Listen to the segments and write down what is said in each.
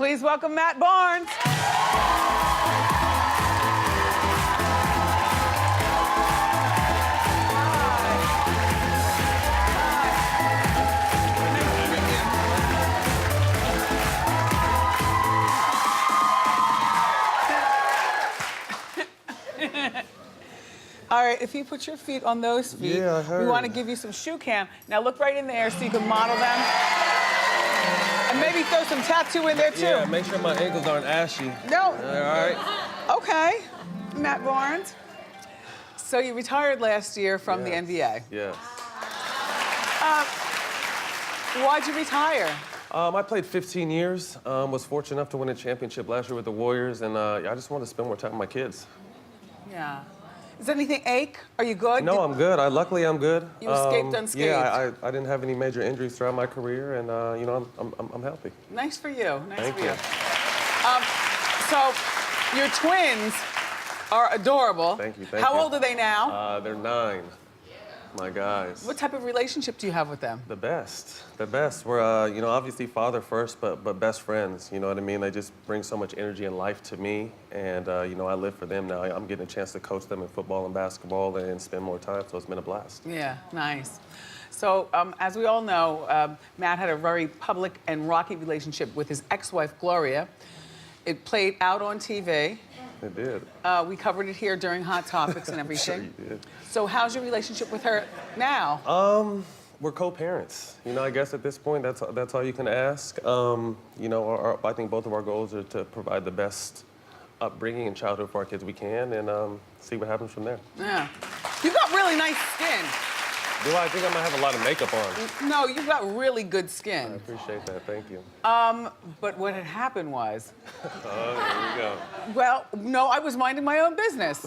Please welcome Matt Barnes. All right, if you put your feet on those feet, Yeah, I heard. we want to give you some shoe cam. Now look right in there so you can model them. And maybe throw some tattoo in there too. Yeah, make sure my ankles aren't ashy. No. All right. Okay, Matt Barnes. So you retired last year from the NBA. Yes. Why'd you retire? I played 15 years. Was fortunate enough to win a championship last year with the Warriors, and I just wanted to spend more time with my kids. Yeah. Does anything ache? Are you good? No, I'm good. Luckily, I'm good. You escaped unscathed. Yeah, I didn't have any major injuries throughout my career, and you know, I'm healthy. Nice for you. Nice Thank for you. So your twins are adorable. Thank you. Thank How you. old are they now? They're 9. My guys. What type of relationship do you have with them? The best. The best. We're, you know, obviously father first, but best friends. You know what I mean? They just bring so much energy and life to me, and you know, I live for them now. I'm getting a chance to coach them in football and basketball and spend more time, so it's been a blast. Yeah, nice. So, as we all know, Matt had a very public and rocky relationship with his ex-wife, Gloria. It played out on TV. It did. We covered it here during Hot Topics and everything. Sure you did. So how's your relationship with her now? We're co-parents. You know, I guess at this point, that's all you can ask. You know, I think both of our goals are to provide the best upbringing and childhood for our kids we can, and see what happens from there. Yeah. You got really nice skin. Do I think I might have a lot of makeup on? No, you've got really good I skin. appreciate that. Thank you. But what had happened was, There we go. well, no, I was minding my own business.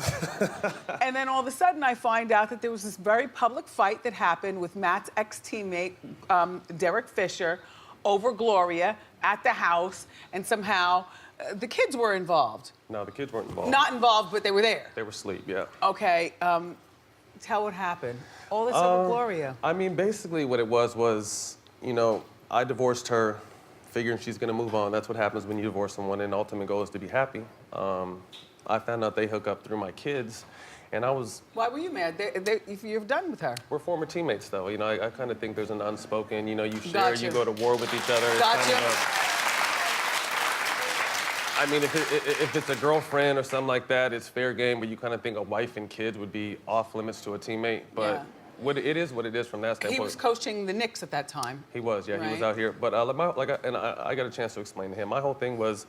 And then all of a sudden I find out that there was this very public fight that happened with Matt's ex-teammate, Derek Fisher, over Gloria at the house, and somehow the kids were involved. No, the kids weren't involved. Not involved, but they were there. They were asleep, yeah. Okay, tell what happened. All this over Gloria. I mean, basically what it was, you know, I divorced her figuring she's gonna move on. That's what happens when you divorce someone, and the ultimate goal is to be happy. I found out they hook up through my kids, and I was... Why were you mad? If you're done with her. We're former teammates, though. You know, I kind of think there's an unspoken, you know, you share, Gotcha. you go to war with each other. It's Gotcha. kind of I mean, if it's a girlfriend or something like that, it's fair game, but you kind of think a wife and kids would be off limits to a teammate. But Yeah. it is what it is from that standpoint. He was coaching the Knicks at that time. He was, yeah, he was Right. out here. But I got a chance to explain to him. My whole thing was,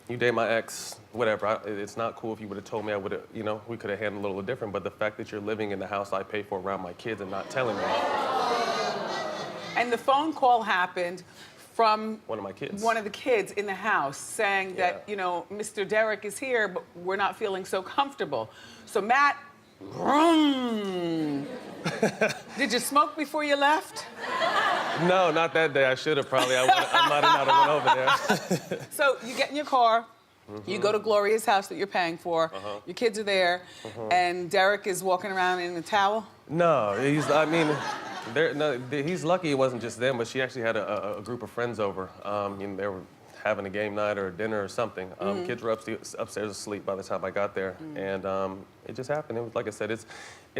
you date my ex, whatever. It's not cool if you would have told me. I would have, you know, we could have handled it a little different. But the fact that you're living in the house I pay for around my kids and not telling me, And the phone call happened from one of my kids. one of the kids in the house saying that, Yeah. you know, Mr. Derek is here, but we're not feeling so comfortable. So Matt, vroom. Did you smoke before you left? No, not that day. I should have probably. I might have not went over there. So you get in your car, you go to Gloria's house that you're paying for, your kids are there, and Derek is walking around in a towel? No, he's lucky it wasn't just them, but she actually had a group of friends over. You know, they were having a game night or a dinner or something. Kids were upstairs asleep by the time I got there, and it just happened. It was like I said,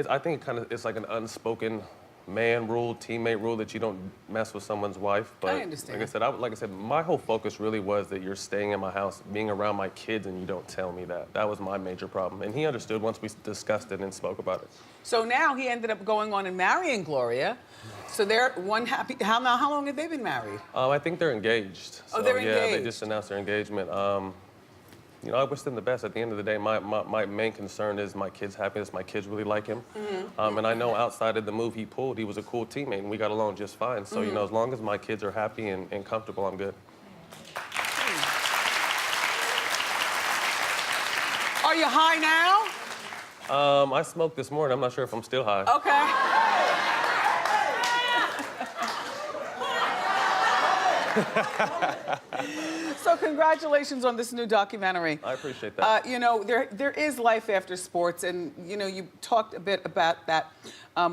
I think it's like an unspoken man rule, teammate rule that you don't mess with someone's wife. But I understand. like I said, my whole focus really was that you're staying in my house, being around my kids, and you don't tell me that. That was my major problem, and he understood once we discussed it and spoke about it. So now he ended up going on and marrying Gloria. So they're one happy. How long have they been married? I think they're engaged. Oh, they're Yeah, they engaged. just announced their engagement. You know, I wish them the best. At the end of the day, my main concern is my kids' happiness. My kids really like him. And I know outside of the move he pulled, he was a cool teammate, and we got along just fine. So, you know, as long as my kids are happy and comfortable, I'm good. Are you high now? I smoked this morning. I'm not sure if I'm still high. Okay. So congratulations on this new documentary. I appreciate that. You know, there is life after sports, and you know, you talked a bit about that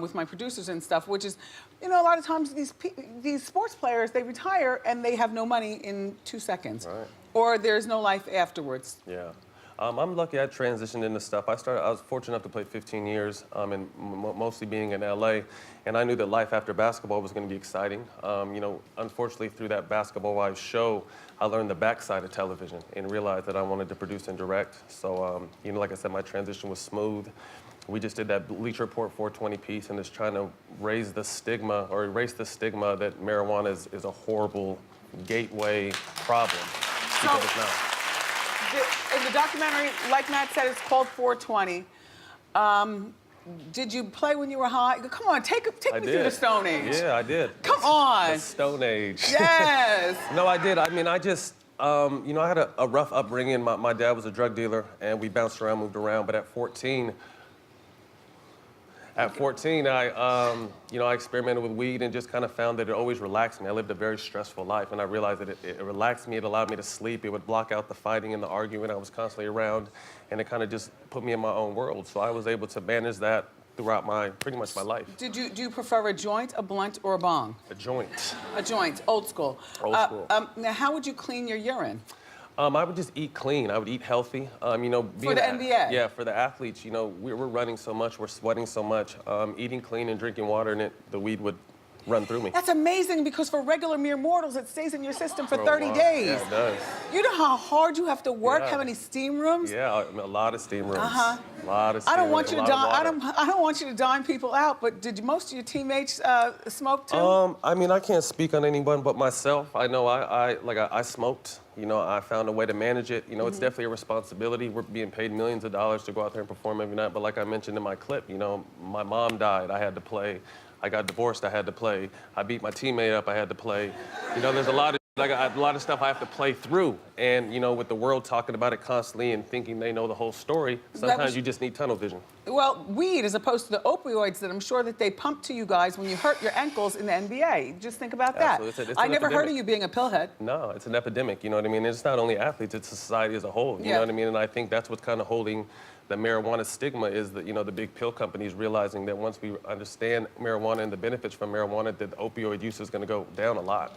with my producers and stuff, which is, you know, a lot of times these sports players, they retire and they have no money in 2 seconds, Right. or there's no life afterwards. Yeah. I'm lucky I transitioned into stuff. I was fortunate enough to play 15 years, and mostly being in LA, and I knew that life after basketball was going to be exciting. You know, unfortunately, through that Basketball Wives show, I learned the backside of television and realized that I wanted to produce and direct. So, you know, like I said, my transition was smooth. We just did that Bleacher Report 420 piece, and it's trying to raise the stigma or erase the stigma that marijuana is a horrible gateway problem. Because it's not. In the documentary, like Matt said, it's called 420. Did you play when you were high? Come on, take me through the Stone Age. Yeah, I did. Come on. The Stone Age. Yes. No, I did. I mean, I just, you know, I had a rough upbringing. My dad was a drug dealer, and we bounced around, moved around. But at 14, I, you know, I experimented with weed and just kind of found that it always relaxed me. I lived a very stressful life, and I realized that it relaxed me. It allowed me to sleep. It would block out the fighting and the arguing I was constantly around, and it kind of just put me in my own world. So I was able to manage that throughout pretty much my life. Do you prefer a joint, a blunt, or a bong? A joint. A joint, old school. Old school. Now, how would you clean your urine? I would just eat clean. I would eat healthy. You know, For the NBA? Yeah, for the athletes. You know, we're running so much, we're sweating so much. Eating clean and drinking water, and the weed would run through me. That's amazing, because for regular mere mortals, it stays in your system for Oh, 30 wow. days. Yeah, it does. You know how hard you have to work? Yeah. How many steam rooms? Yeah, a lot of steam rooms. Uh-huh. A lot of steam I don't want rooms, you to a lot of dime. water. I don't want you to dime people out. But did most of your teammates smoke too? I mean, I can't speak on anyone but myself. I know I smoked. You know, I found a way to manage it. You know, it's definitely a responsibility. We're being paid millions of dollars to go out there and perform every night. But like I mentioned in my clip, you know, my mom died. I had to play. I got divorced. I had to play. I beat my teammate up. I had to play. You know, there's a lot of stuff I have to play through. And, you know, with the world talking about it constantly and thinking they know the whole story, sometimes you just need tunnel vision. Well, weed, as opposed to the opioids that I'm sure that they pump to you guys when you hurt your ankles in the NBA. Just think about that. Absolutely. It's I an never heard epidemic. of you being a pillhead. No, it's an epidemic, you know what I mean? It's not only athletes, it's society as a whole, you Yeah. know what I mean? And I think that's what's kind of holding the marijuana stigma is that, you know, the big pill companies realizing that once we understand marijuana and the benefits from marijuana, that the opioid use is going to go down a lot.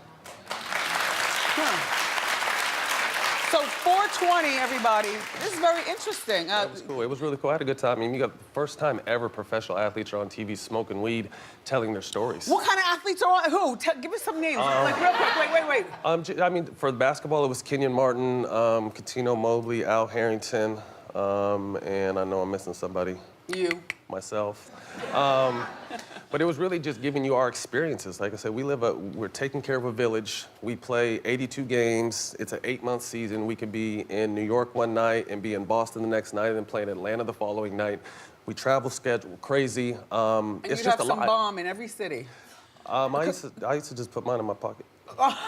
So 420, everybody. This is very interesting. It was cool. It was really cool. I had a good time. I mean, you got the first time ever professional athletes are on TV smoking weed, telling their stories. What kind of athletes are on? Who? Give us some names. Like, real quick. Wait. I mean, for basketball, it was Kenyon Martin, Cuttino Mobley, Al Harrington, and I know I'm missing somebody. You. Myself. But it was really just giving you our experiences. Like I said, we're taking care of a village. We play 82 games. It's an 8-month season. We could be in New York one night and be in Boston the next night and then play in Atlanta the following night. We travel schedule crazy. And It's you'd just have a some lot. bomb in every city. I used to just put mine in my pocket.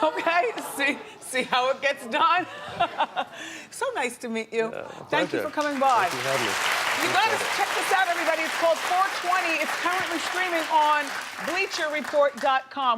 Okay, see how it gets done? So nice to meet you. Thank you for coming by. Thank you for having me. You gotta check this out, everybody. It's called 420. It's currently streaming on BleacherReport.com.